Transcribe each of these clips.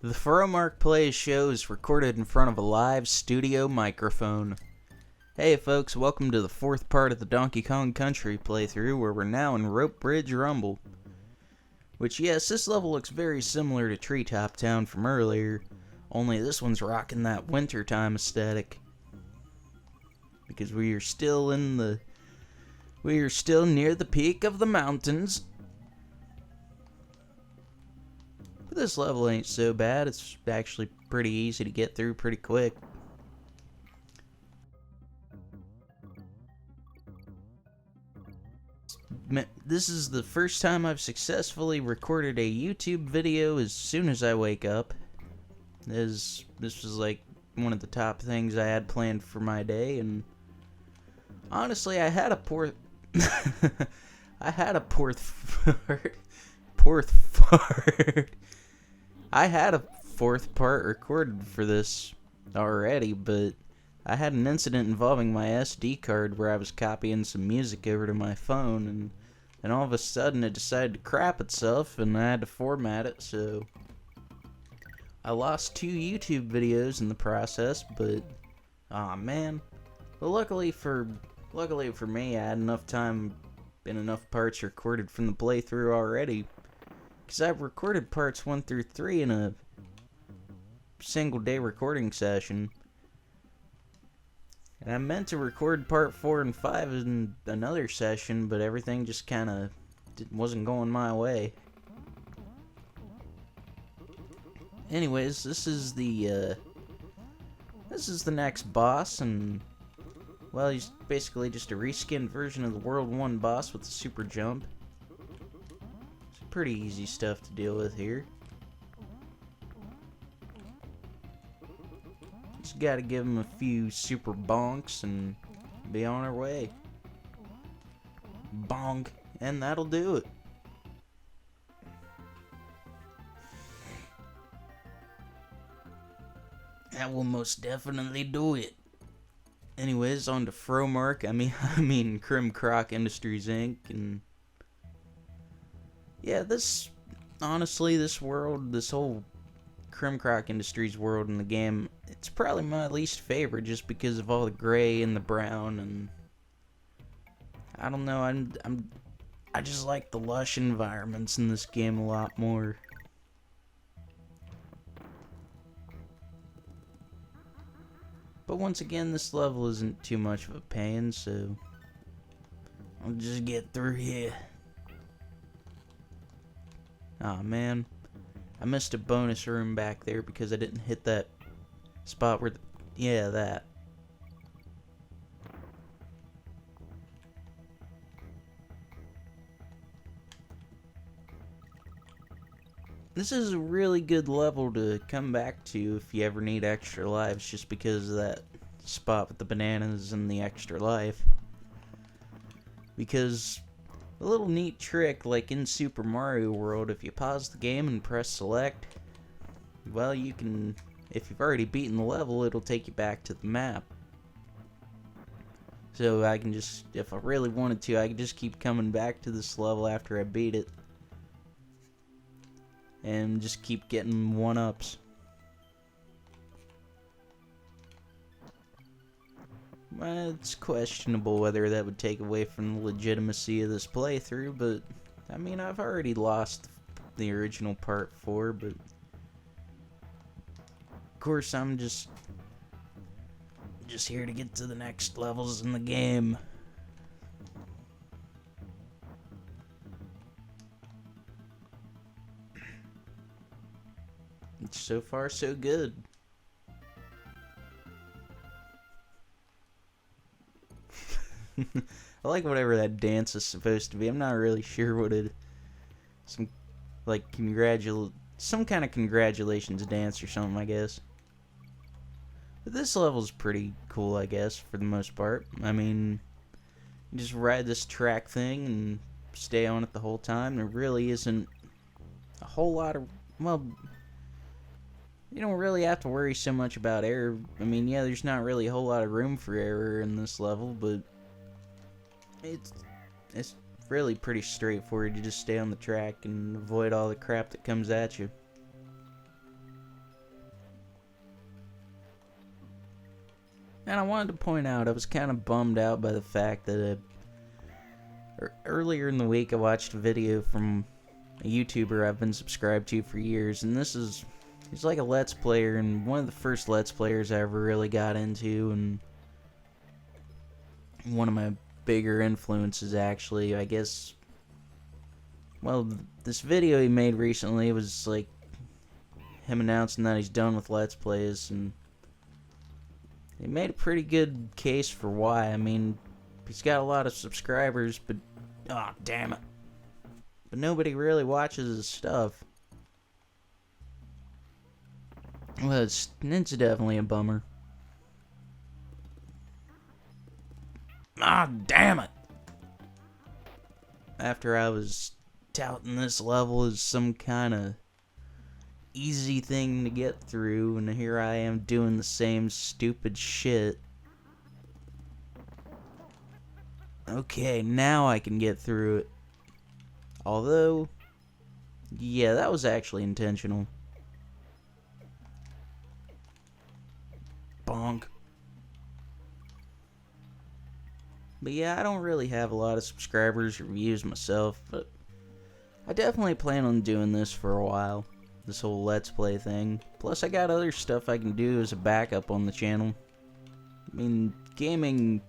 The Fromark Plays show is recorded in front of a live studio microphone. Hey folks, welcome to the fourth part of the Donkey Kong Country playthrough, where we're now in Rope Bridge Rumble. Which, yes, this level looks very similar to Treetop Town from earlier, only this one's rocking that wintertime aesthetic. Because we are still near the peak of the mountains. But this level ain't so bad. It's actually pretty easy to get through pretty quick. This is the first time I've successfully recorded a YouTube video as soon as I wake up. This was like one of the top things I had planned for my day, and honestly, I had a fourth part recorded for this already, but I had an incident involving my SD card where I was copying some music over to my phone, and all of a sudden it decided to crap itself, and I had to format it, so I lost 2 YouTube videos in the process, but aw man. But luckily for me, I had enough time and enough parts recorded from the playthrough already, because I've recorded parts 1 through 3 in a single day recording session. And I meant to record part 4 and 5 in another session, but everything just kinda wasn't going my way. Anyways, this is the next boss, and well, he's basically just a reskinned version of the World 1 boss with the super jump. It's pretty easy stuff to deal with here. Just gotta give him a few super bonks and be on our way. Bonk, and that'll do it. That will most definitely do it. Anyways, on to Fromark, I mean Krim Croc Industries Inc. And yeah, this world, this whole Krim Croc Industries world in the game, it's probably my least favorite just because of all the gray and the brown, and I don't know, I just like the lush environments in this game a lot more. But once again, this level isn't too much of a pain, so I'll just get through here. Aw, man. I missed a bonus room back there because I didn't hit that spot where yeah, that. This is a really good level to come back to if you ever need extra lives, just because of that spot with the bananas and the extra life. Because a little neat trick, like in Super Mario World, if you pause the game and press select, well, you can, if you've already beaten the level, it'll take you back to the map. So I can just, if I really wanted to, I could just keep coming back to this level after I beat it. And just keep getting 1-ups. Well, it's questionable whether that would take away from the legitimacy of this playthrough, but I mean, I've already lost the original part 4, but of course I'm just here to get to the next levels in the game. So far, so good. I like whatever that dance is supposed to be. I'm not really sure what it is. Some kind of congratulations dance or something, I guess. But this level's pretty cool, I guess, for the most part. I mean, you just ride this track thing and stay on it the whole time. There really isn't a whole lot of, well, you don't really have to worry so much about error. I mean, yeah, there's not really a whole lot of room for error in this level, but it's really pretty straightforward. You just stay on the track and avoid all the crap that comes at you. And I wanted to point out, I was kind of bummed out by the fact that earlier in the week I watched a video from a YouTuber I've been subscribed to for years, and he's like a Let's Player, and one of the first Let's Players I ever really got into, and one of my bigger influences, actually, I guess. Well, this video he made recently was like him announcing that he's done with Let's Plays, and he made a pretty good case for why. I mean, he's got a lot of subscribers, but oh, damn it. But nobody really watches his stuff. Well, it's definitely a bummer. Ah, damn it! After I was touting this level as some kind of easy thing to get through, and here I am doing the same stupid shit. Okay, now I can get through it. Although, yeah, that was actually intentional. Bonk. But yeah, I don't really have a lot of subscribers or views myself, but I definitely plan on doing this for a while. This whole Let's Play thing. Plus, I got other stuff I can do as a backup on the channel. I mean, gaming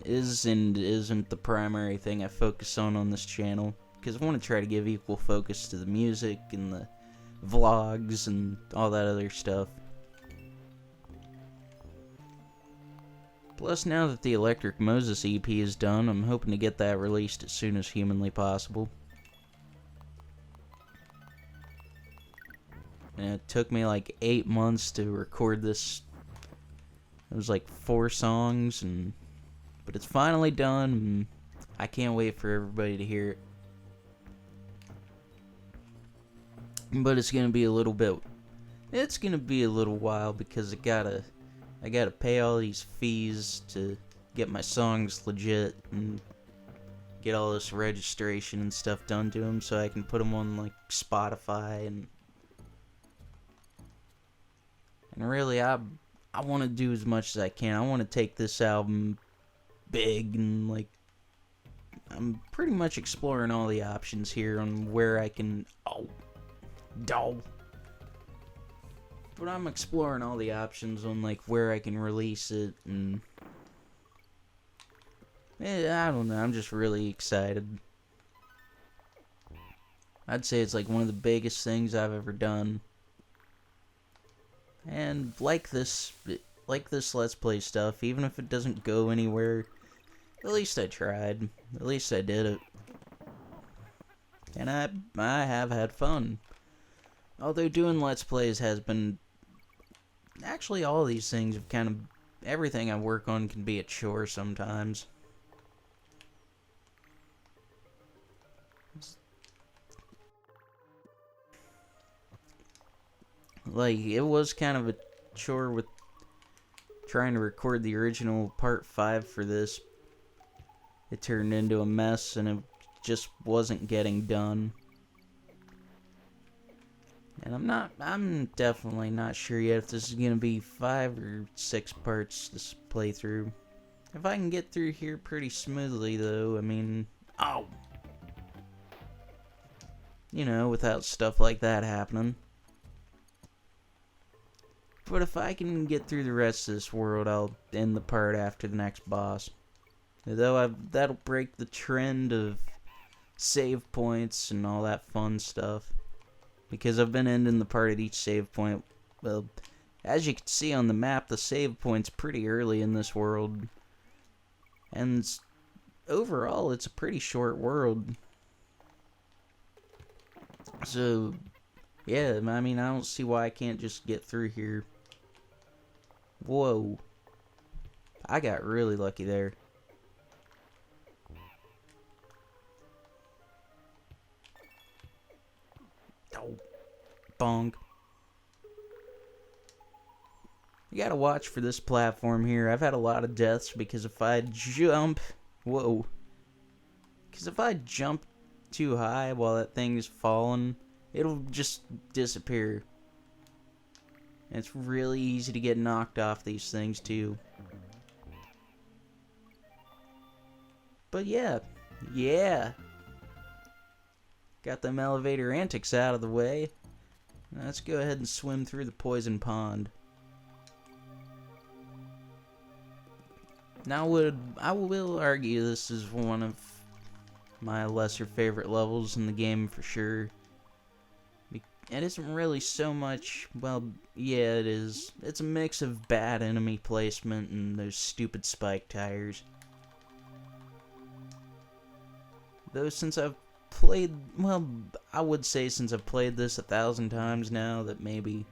is and isn't the primary thing I focus on this channel, because I want to try to give equal focus to the music and the vlogs and all that other stuff. Plus, now that the Electric Moses EP is done, I'm hoping to get that released as soon as humanly possible. And it took me like 8 months to record this. It was like 4 songs, but it's finally done, and I can't wait for everybody to hear it. But it's gonna be a little while, because I gotta pay all these fees to get my songs legit and get all this registration and stuff done to them, so I can put them on like Spotify, and really I want to do as much as I can. I want to take this album big, and like I'm pretty much exploring all the options here on where I can But I'm exploring all the options on like where I can release it, and I don't know, I'm just really excited. I'd say it's like one of the biggest things I've ever done. And like this Let's Play stuff, even if it doesn't go anywhere, at least I tried. At least I did it. And I have had fun. Although doing Let's Plays has been... Actually, all these things have kind of... Everything I work on can be a chore sometimes. Like, it was kind of a chore with trying to record the original part 5 for this. It turned into a mess, and it just wasn't getting done. And I'm definitely not sure yet if this is gonna be 5 or 6 parts, this playthrough. If I can get through here pretty smoothly, though, I mean, you know, without stuff like that happening. But if I can get through the rest of this world, I'll end the part after the next boss. Though that'll break the trend of save points and all that fun stuff. Because I've been ending the part at each save point. Well, as you can see on the map, the save point's pretty early in this world. And overall, it's a pretty short world. So, yeah, I mean, I don't see why I can't just get through here. Whoa. I got really lucky there. Oh. Bonk. You gotta watch for this platform here. I've had a lot of deaths because if I jump... Whoa. Because if I jump too high while that thing's falling, it'll just disappear. And it's really easy to get knocked off these things too. But yeah. Got them elevator antics out of the way. Let's go ahead and swim through the poison pond. Now, I will argue this is one of my lesser favorite levels in the game for sure. It isn't really so much, well, yeah, it is. It's a mix of bad enemy placement and those stupid spike tires. Though since I've played, well, I would say since I've played this 1,000 times now that maybe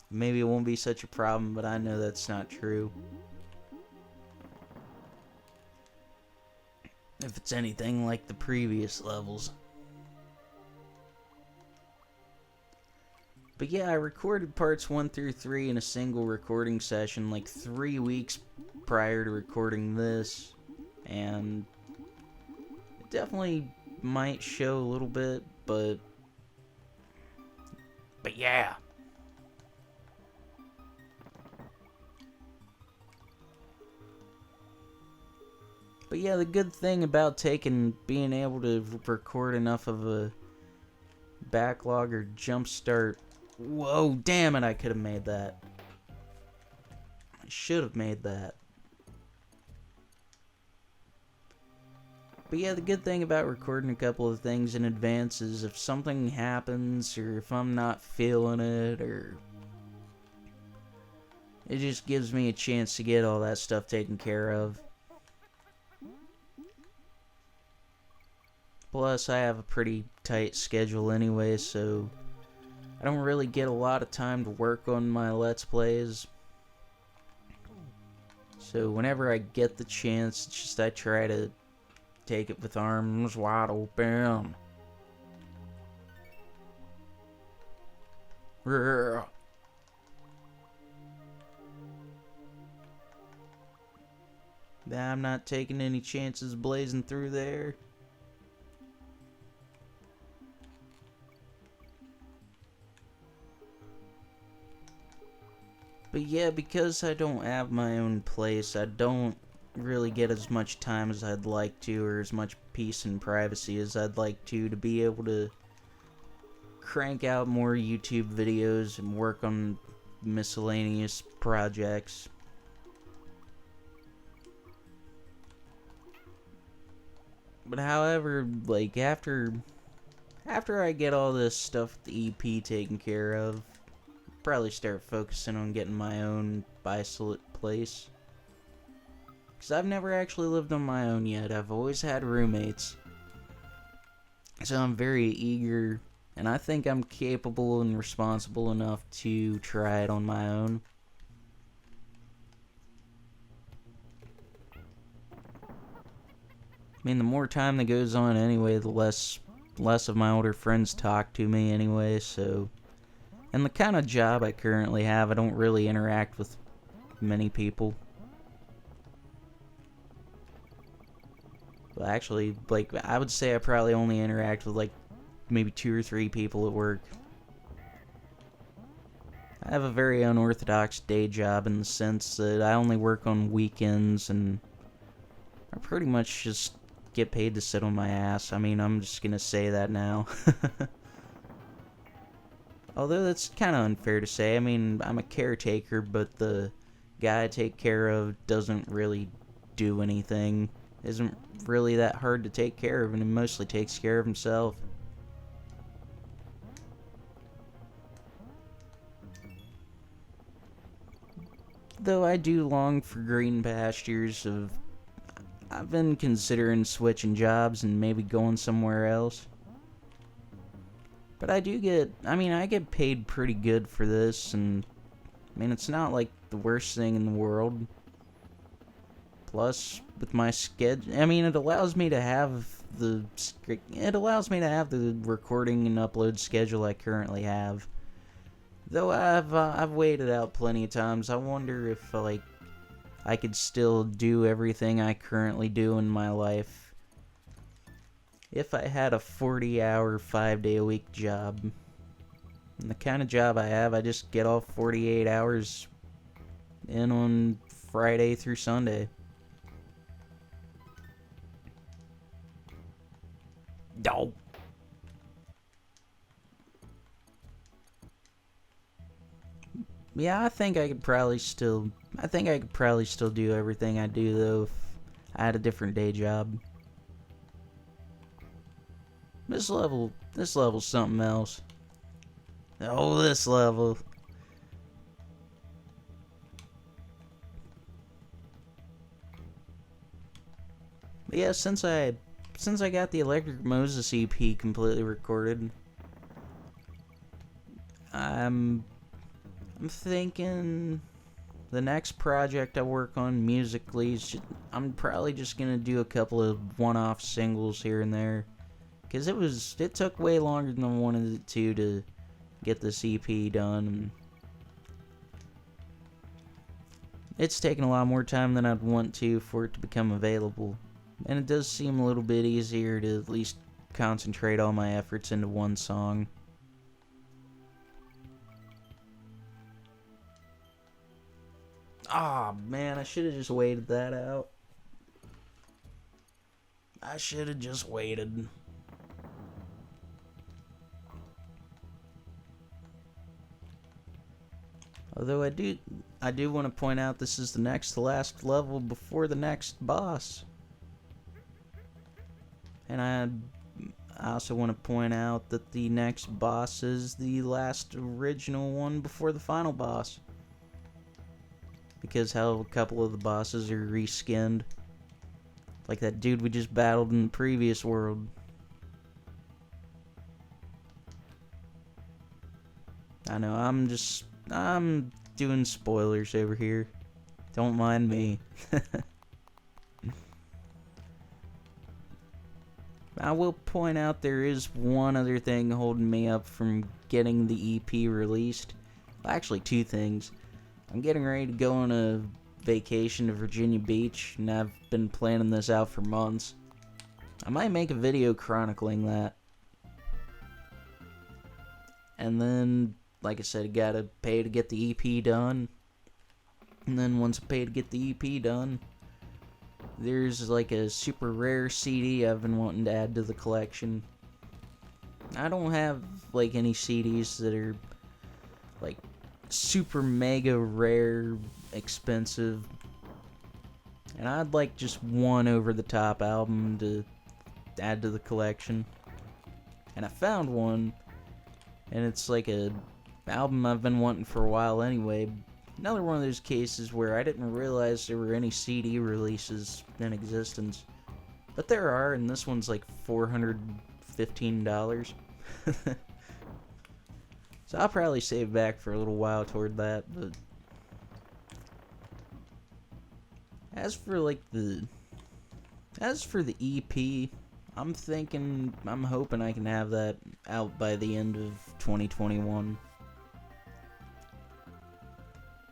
maybe it won't be such a problem, but I know that's not true. If it's anything like the previous levels. But yeah, I recorded parts 1 through 3 in a single recording session like 3 weeks prior to recording this, and it definitely might show a little bit, but yeah. But yeah, the good thing about being able to record enough of a backlog or jump start. Whoa, damn it, I could have made that. I should have made that. But yeah, the good thing about recording a couple of things in advance is if something happens, or if I'm not feeling it, or it just gives me a chance to get all that stuff taken care of. Plus, I have a pretty tight schedule anyway, so I don't really get a lot of time to work on my Let's Plays. So whenever I get the chance, it's just I try to take it with arms wide open. I'm not taking any chances blazing through there. But yeah, because I don't have my own place, I don't really get as much time as I'd like to, or as much peace and privacy as I'd like to be able to crank out more YouTube videos and work on miscellaneous projects. But however, like, after I get all this stuff with the EP taken care of, probably start focusing on getting my own isolate place. Because I've never actually lived on my own yet. I've always had roommates. So I'm very eager, and I think I'm capable and responsible enough to try it on my own. I mean, the more time that goes on anyway, the less of my older friends talk to me anyway, so... And the kind of job I currently have, I don't really interact with many people. Well, actually, like, I would say I probably only interact with, like, maybe 2 or 3 people at work. I have a very unorthodox day job in the sense that I only work on weekends, and I pretty much just get paid to sit on my ass. I mean, I'm just gonna say that now. Although that's kind of unfair to say. I mean, I'm a caretaker, but the guy I take care of doesn't really do anything. Isn't really that hard to take care of, and he mostly takes care of himself. Though I do long for green pastures I've been considering switching jobs and maybe going somewhere else. But I get paid pretty good for this, and I mean, it's not like the worst thing in the world. Plus, with my schedule, I mean, it allows me to have the recording and upload schedule I currently have. Though I've weighed it out plenty of times. I wonder if I could still do everything I currently do in my life if I had a 40-hour, 5-day-a-week job. And the kind of job I have, I just get off 48 hours in on Friday through Sunday. No. Yeah, I think I could probably still do everything I do though if I had a different day job. This level's something else. Oh, this level. But yeah, since I got the Electric Moses EP completely recorded, I'm thinking the next project I work on musically is I'm probably just gonna do a couple of one-off singles here and there, cause it took way longer than I wanted it to get this EP done. It's taken a lot more time than I'd want to for it to become available, and it does seem a little bit easier to at least concentrate all my efforts into one song. Ah, man, I should have just waited that out. I should have just waited. Although I do want to point out this is the next to last level before the next boss. And I also want to point out that the next boss is the last original one before the final boss. Because how a couple of the bosses are reskinned. Like that dude we just battled in the previous world. I know, I'm doing spoilers over here. Don't mind me. I will point out there is one other thing holding me up from getting the EP released. Well, actually, two things. I'm getting ready to go on a vacation to Virginia Beach, and I've been planning this out for months. I might make a video chronicling that. And then, like I said, I gotta pay to get the EP done. And then once I pay to get the EP done, there's like a super rare CD I've been wanting to add to the collection. I don't have like any CDs that are like super mega rare, expensive. And I'd like just one over the top album to add to the collection. And I found one, and it's like a album I've been wanting for a while anyway. Another one of those cases where I didn't realize there were any CD releases in existence. But there are, and this one's like $415. So I'll probably save back for a little while toward that, but as for the EP, I'm hoping I can have that out by the end of 2021.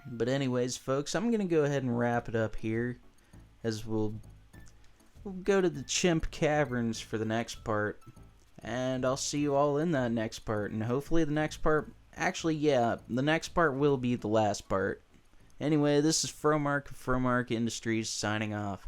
But anyways, folks, I'm gonna go ahead and wrap it up here, as we'll go to the Chimp Caverns for the next part, and I'll see you all in that next part. And hopefully the next part, actually, yeah, the next part will be the last part. Anyway, this is Fromark of Fromark Industries signing off.